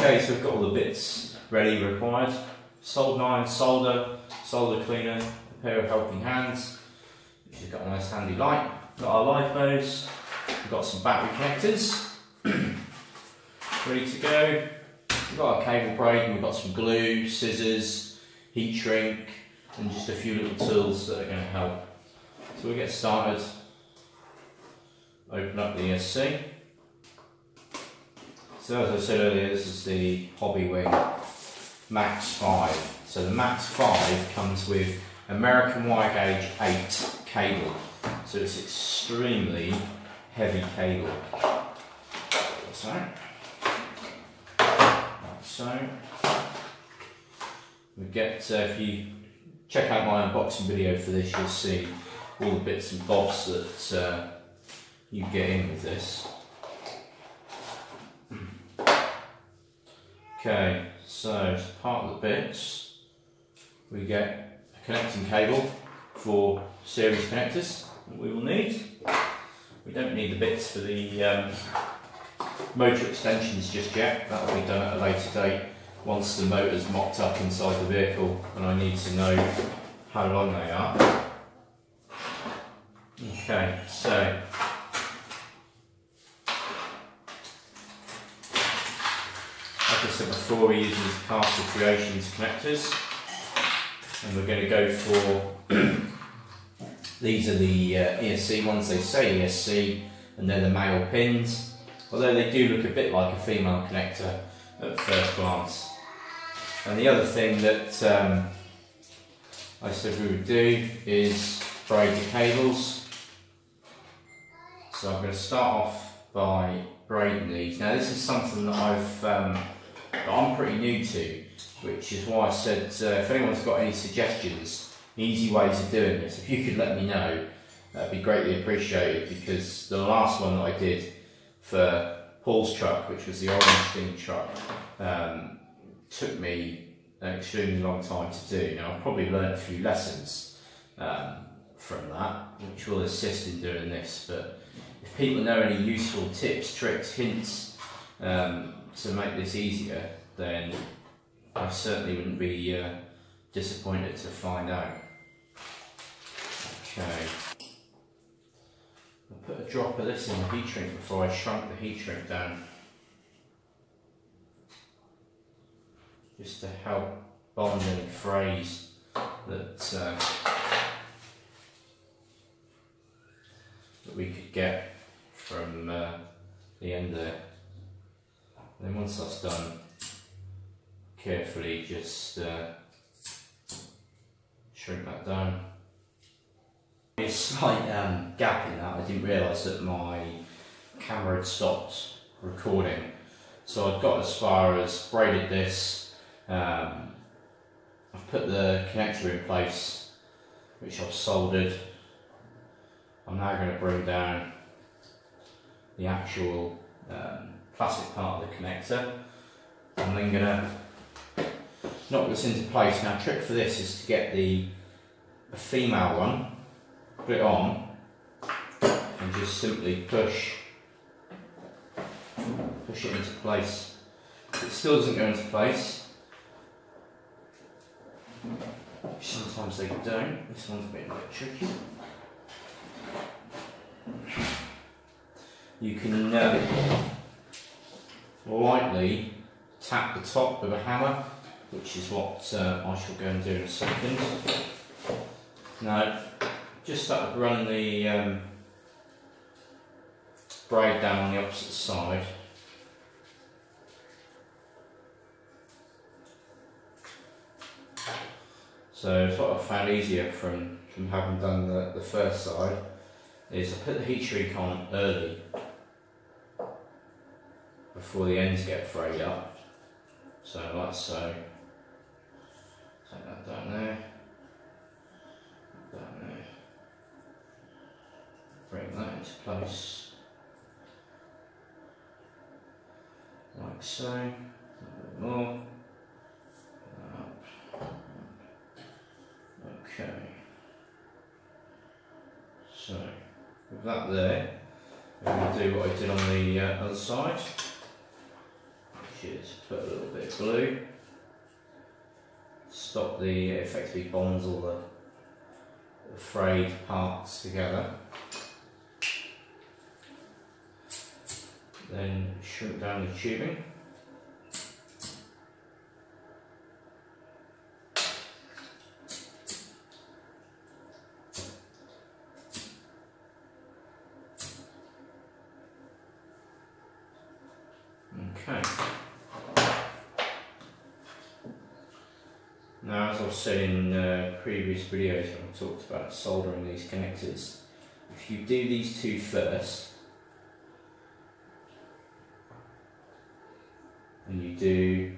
Okay, so we've got all the bits ready required. Soldering iron, solder cleaner, a pair of helping hands, which has got a nice handy light. Got our live modes, we've got some battery connectors ready to go. We've got our cable braid, and we've got some glue, scissors, heat shrink, and just a few little tools that are going to help. So we'll get started. Open up the ESC. So as I said earlier, this is the Hobbywing Max 5. So the Max 5 comes with American wire gauge 8 cable. So it's extremely heavy cable. So we get, if you check out my unboxing video for this, you'll see all the bits and bobs that you get in with this. Okay, so as part of the bits, we get a connecting cable for series connectors that we will need. We don't need the bits for the motor extensions just yet. That will be done at a later date once the motor's mocked up inside the vehicle and I need to know how long they are. Okay, so like I said before, we're using these Caster Creations connectors, and we're going to go for these are the ESC ones. They say ESC and they're the male pins, although they do look a bit like a female connector at first glance. And the other thing that I said we would do is braid the cables. So I'm going to start off by braiding these. Now this is something that I'm pretty new to, which is why I said if anyone's got any suggestions, easy ways of doing this, if you could let me know, that'd be greatly appreciated, because the last one that I did for Paul's truck, which was the orange theme truck, took me an extremely long time to do. Now I've probably learned a few lessons from that, which will assist in doing this, but if people know any useful tips, tricks, hints to make this easier, then I certainly wouldn't be disappointed to find out. Okay, I'll put a drop of this in the heat shrink before I shrunk the heat shrink down, just to help bond any frays that we could get from the end there. And then once that's done, carefully just shrink that down. A slight gap in that. I didn't realise that my camera had stopped recording, so I've got as far as braided this. I've put the connector in place, which I've soldered. I'm now going to bring down the actual plastic part of the connector. I'm then going to knock this into place. Now, the trick for this is to get a female one, put it on, and just simply push it into place. If it still doesn't go into place, sometimes they don't. This one's a bit tricky. You can lightly tap the top with a hammer, which is what I shall go and do in a second. Now, just started running the braid down on the opposite side. So what I found easier from having done the first side is I put the heat shrink on early before the ends get frayed up. So like so. Take that down there. Down there. Bring that into place. Like so. A little bit more. Up. Okay. So with that there, I'm going to do what I did on the other side. is put a little bit of glue, stop the, effectively bonds all the frayed parts together. Then shrink down the tubing. Okay. Now, as I've said in previous videos when I talked about soldering these connectors, if you do these two first, and you do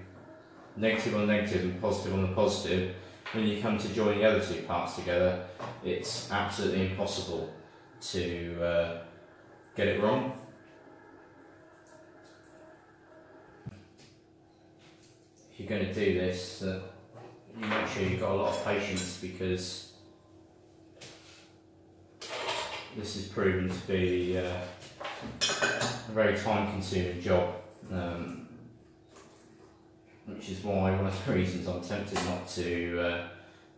negative on negative and positive on the positive, when you come to join the other two parts together, it's absolutely impossible to get it wrong. If you're going to do this, you make sure you've got a lot of patience, because this is proven to be a very time-consuming job, which is why one of the reasons I'm tempted not to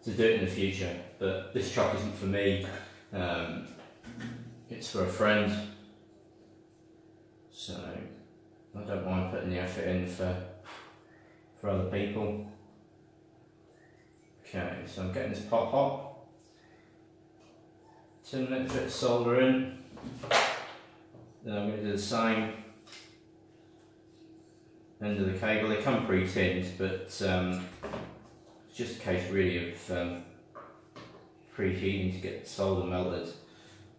do it in the future. But this truck isn't for me; it's for a friend, so I don't mind putting the effort in for other people. Okay, so I'm getting this pot hot. 10 minutes bit of solder in. Then I'm going to do the same end of the cable. They come pre-tinned, but it's just a case really of preheating to get the solder melted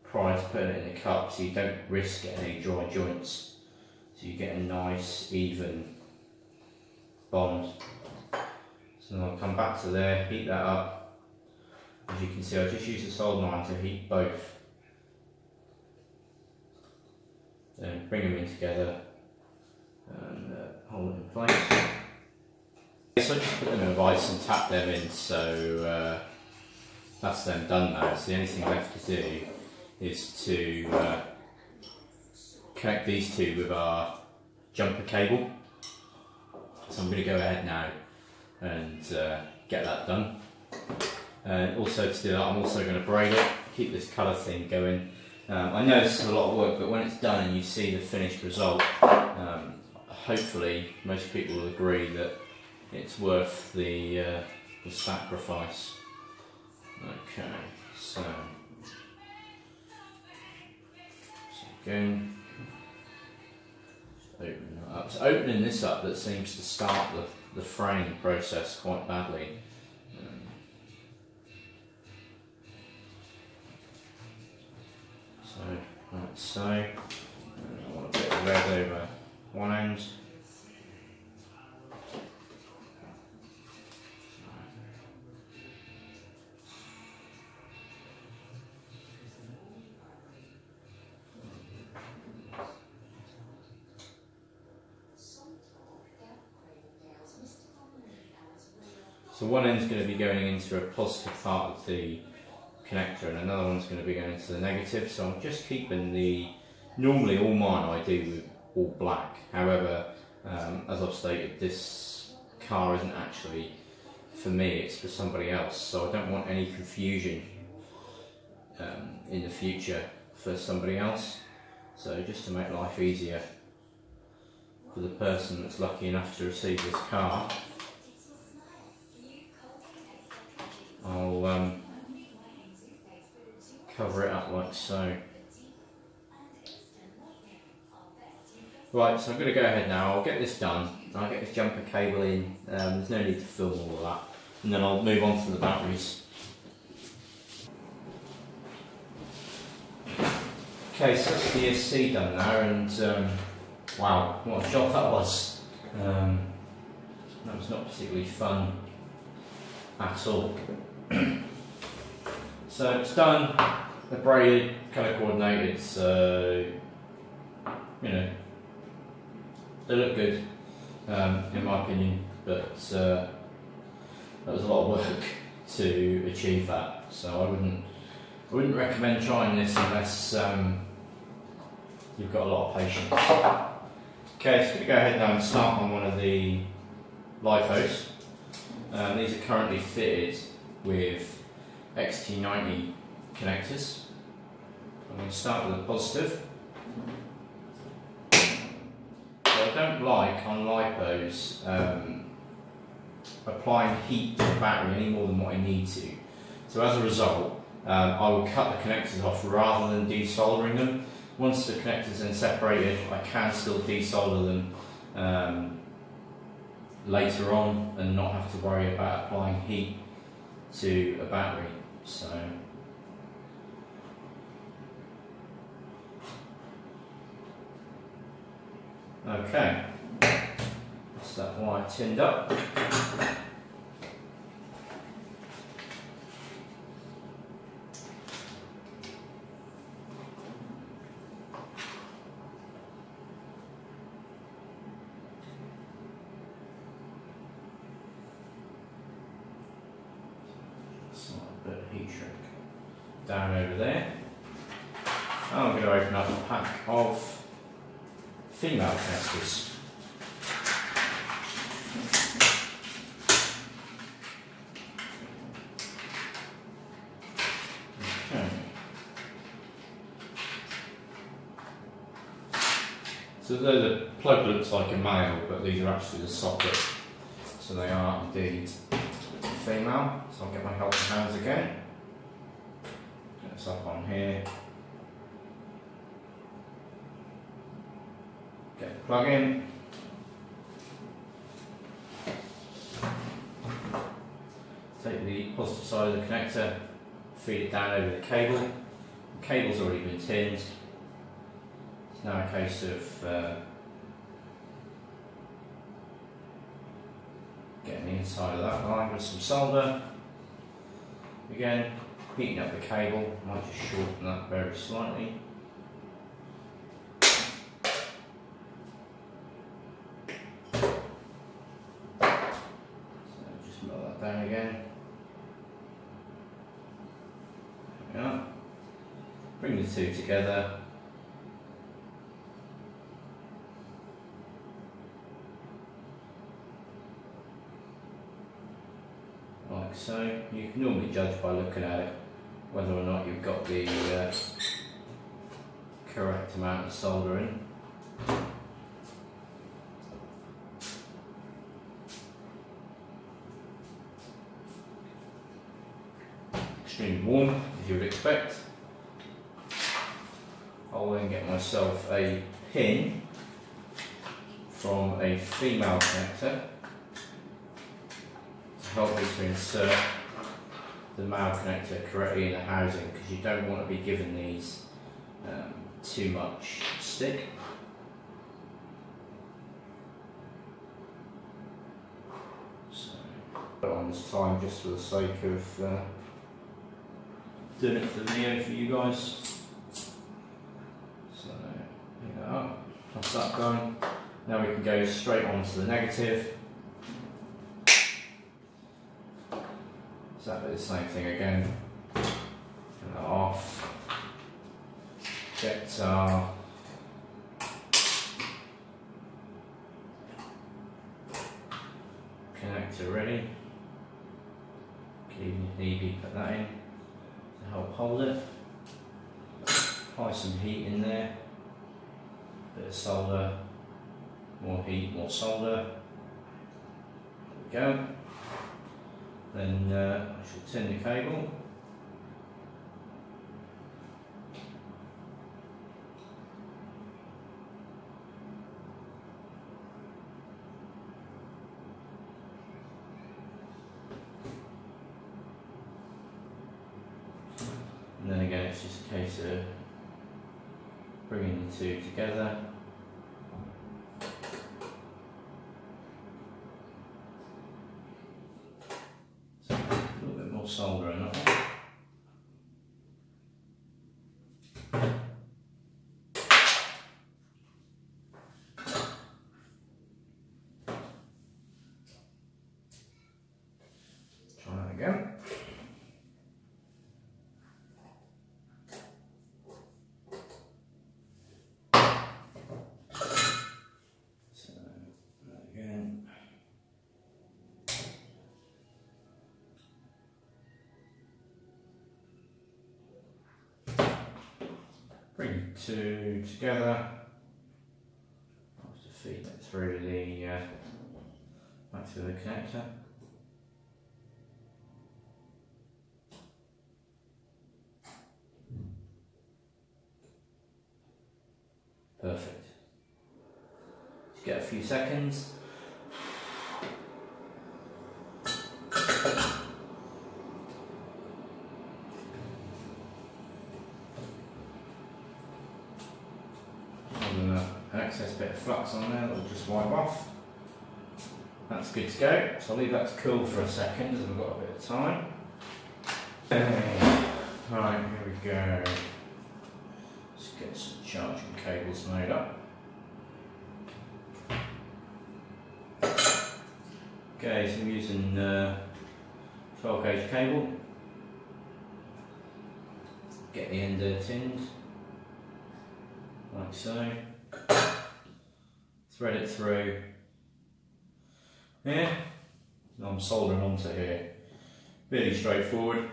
prior to putting it in the cup, so you don't risk getting any dry joints. So you get a nice even bond. So I'll come back to there, heat that up. As you can see, I just use the soldering iron to heat both. Then bring them in together and hold it in place. So I just put them in a vise and tap them in, so that's them done now. So the only thing left to do is to connect these two with our jumper cable. So I'm going to go ahead now and get that done. And also to do that, I'm also going to braid it, keep this colour thing going. I know this is a lot of work, but when it's done and you see the finished result, hopefully most people will agree that it's worth the sacrifice. Okay, so again, open that up. It's opening this up that seems to start the fraying process quite badly. So, like so. I want a bit of red over one end. So one end's going to be going into a positive part of the connector and another one's going to be going into the negative. So I'm just keeping normally all mine I do with all black. However, as I've stated, this car isn't actually for me, it's for somebody else. So I don't want any confusion in the future for somebody else. So just to make life easier for the person that's lucky enough to receive this car, I'll cover it up like so. Right, so I'm going to go ahead now, I'll get this done, I'll get this jumper cable in, there's no need to film all of that, and then I'll move on to the batteries. Okay, so that's the ESC done now, and wow, what a job that was. That was not particularly fun at all. So it's done, they're braided, colour coordinated, so you know, they look good in my opinion, but that was a lot of work to achieve that, so I wouldn't recommend trying this unless you've got a lot of patience. Okay, so I'm going to go ahead now and start on one of the LiPos. These are currently fitted with XT90 connectors. I'm going to start with a positive. So I don't like on LiPos applying heat to the battery any more than what I need to. So as a result, I will cut the connectors off rather than desoldering them. Once the connectors are separated, I can still desolder them later on and not have to worry about applying heat to a battery. So okay, that's that wire tinned up. Bit of heat shrink down over there. I'm going to open up a pack of female connectors. Okay. So though the plug looks like a male, but these are actually the socket, so they are indeed female. So I'll get my helping hands again. Get this up on here. Get the plug in. Take the positive side of the connector, feed it down over the cable. The cable's already been tinned. It's now a case of getting the inside of that line with some solder. Again, heating up the cable, might just shorten that very slightly. So just melt that down again. There we are. Bring the two together. Like so. You can normally judge by looking at it whether or not you've got the correct amount of soldering. Extremely warm, as you would expect. I'll then get myself a pin from a female connector to help me to insert the male connector correctly in the housing, because you don't want to be giving these too much stick. So put on this time just for the sake of doing it for the video for you guys. So there you go. That's that done. Now we can go straight on to the negative. So that'll be the same thing again. Turn that off. Get our connector ready. Even if need be, put that in to help hold it. Apply some heat in there. Bit of solder. More heat, more solder. There we go. Then I shall tin the cable. And then again, it's just a case of bringing the two together. Solder in that one. Try that again. again. Bring the two together. I'll have to feed it through the back through the connector. Perfect. Just get a few seconds. Excess bit of flux on there that will just wipe off. That's good to go. So I'll leave that to cool for a second as we've got a bit of time. Right, here we go. Let's get some charging cables made up. Okay, so I'm using 12 gauge cable. Get the end tinned, like so. Thread it through here, and I'm soldering onto here. Really straightforward.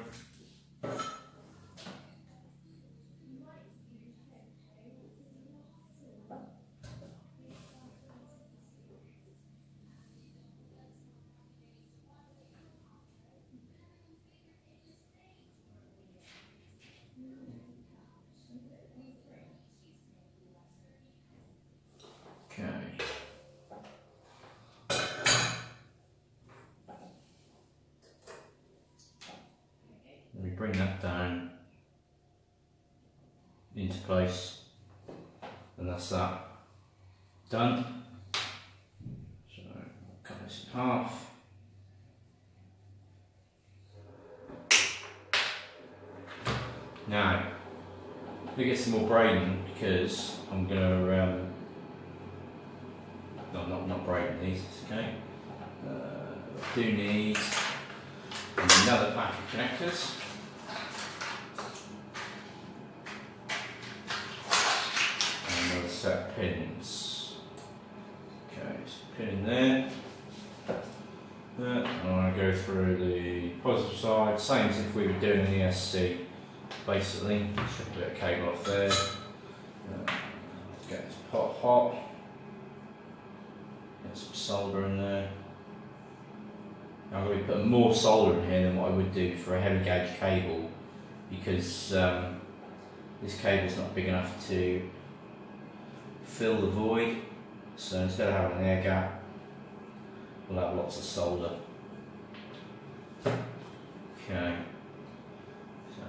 Okay. Let me bring that down into place, and that's that done. So cut this in half. Now, I'm going to get some more braiding because I'm going to no, not braiding these, okay. Do need another pack of connectors. And another set of pins. Okay, so pin in there. And I want to go through the positive side, same as if we were doing an ESC, basically. Strip a bit of cable off there. Get this pot hot. Get some solder in there. Now I'm going to be putting more solder in here than what I would do for a heavy gauge cable, because this cable's not big enough to fill the void. So instead of having an air gap, we'll have lots of solder. Okay, so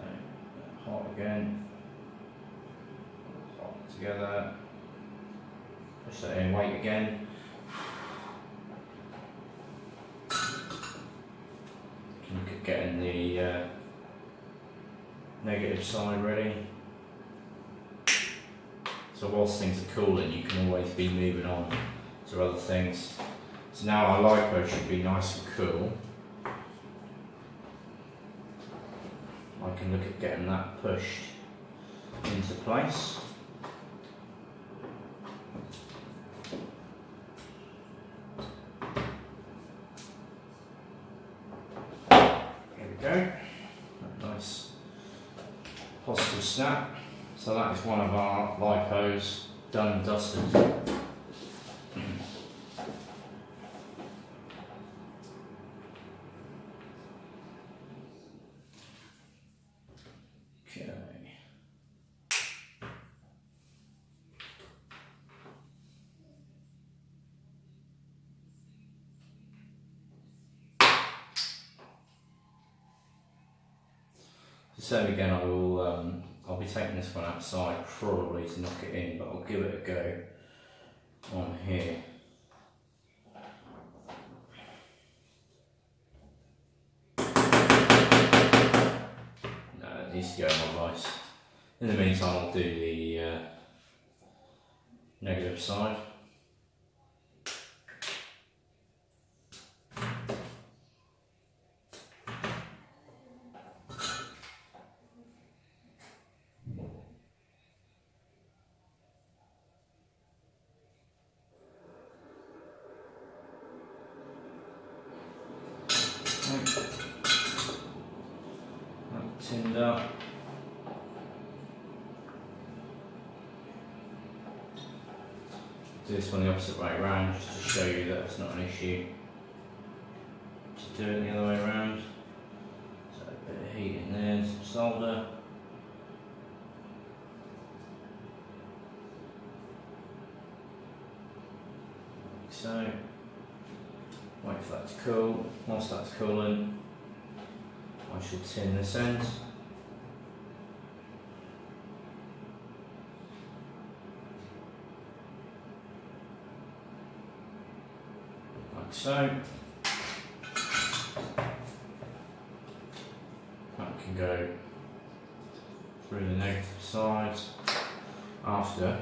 hot again, hot together, push that in, wait again. Look at getting the negative side ready. So whilst things are cooling, you can always be moving on to other things. So now our LiPo should be nice and cool. I can look at getting that pushed into place. There we go. Nice positive snap. So that is one of our LiPos done and dusted. Okay. So again, I will. I'll be taking this one outside probably to knock it in, but I'll give it a go on here. No, it needs to go on my vise. In the meantime, I'll do the negative side. tinned up. Do this one the opposite way around just to show you that it's not an issue to do it the other way around. So a bit of heat in there, some solder. Like so. Wait for that to cool. Whilst that's cooling, I shall tin this end. Like so. That can go through the negative side. After,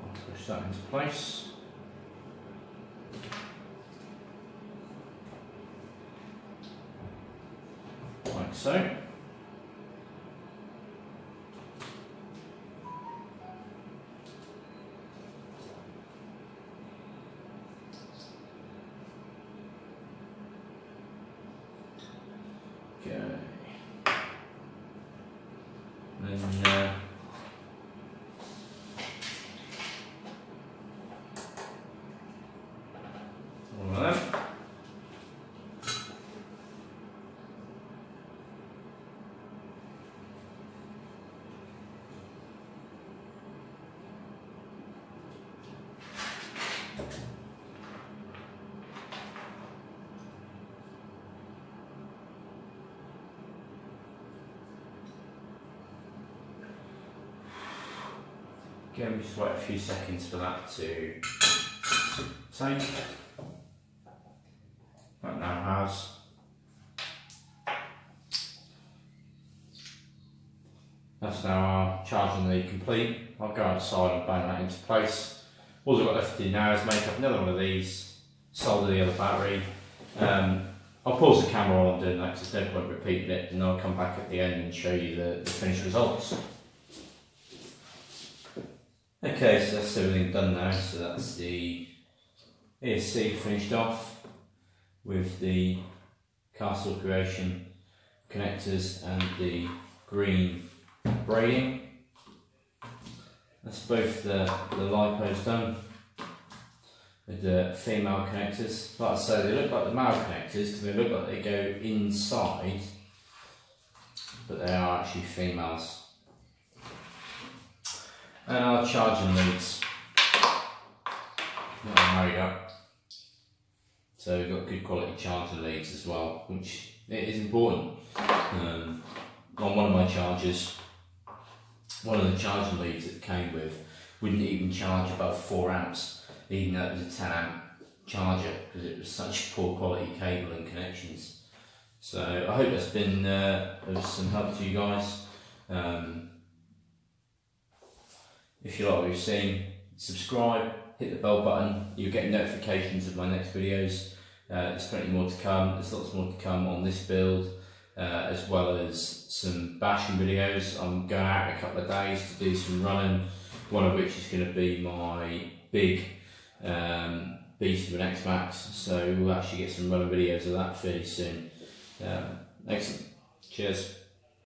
I'll push that into place. Like so. Okay. Then all of them. Again, we just wait a few seconds for that to take. That now has. That's now our charging lead complete. I'll go outside and bang that into place. All I've got left to do now is make up another one of these, solder the other battery. I'll pause the camera while I'm doing that because there's no point repeating it, and I'll come back at the end and show you the finished results. Okay, so that's everything done now. So that's the ESC finished off with the castle creation connectors and the green braiding. That's both the lipos done with the female connectors. Like I say, they look like the male connectors because they look like they go inside, but they are actually females. And our charging leads that are married up. So we've got good quality charging leads as well, which is important. On one of my chargers, one of the charging leads that it came with wouldn't even charge above 4 amps, even though it was a 10 amp charger, because it was such poor quality cable and connections. So I hope that's been of some help to you guys. If you like what you've seen, subscribe, hit the bell button, you'll get notifications of my next videos. There's plenty more to come, there's lots more to come on this build, as well as some bashing videos. I'm going out in a couple of days to do some running, one of which is going to be my big beast of an X-maxx, so we'll actually get some running videos of that fairly soon. Excellent, cheers.